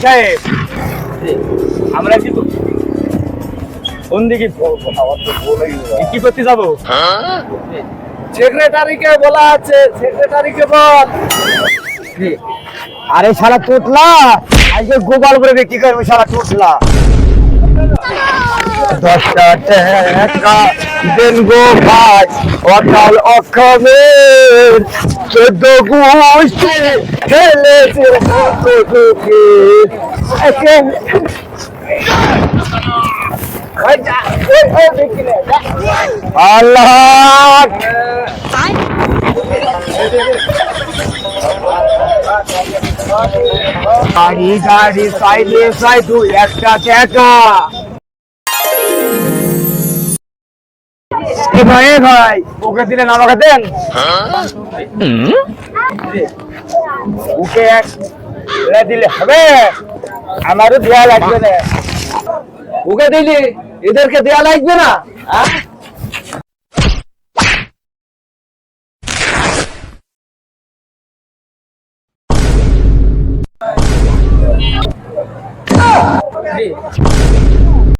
সাহেব, আমরা কি কোন দিকে কি করতে যাবো? সেক্রেটারিকে বলা আছে, সেক্রেটারিকে বল। আরে শালা টুটলা, আজকে গোপাল করে বিক্রি করবো শালা টুটলা। 10টা টাকা দেন গো ভাই, অকাল অক্ষমের 14 গোষ্ঠী খেলেছে দুঃখে। আল্লাহ গাড়ি গাড়ি সাইডে সাইড 1টা টাকা। এ ভাই ওকে দিলেন আমাকে দেন। ওকে দিলে হবে, আমারও দেয়া লাগবে না। ওকে দিলি, এদেরকে দেয়া লাগবে না?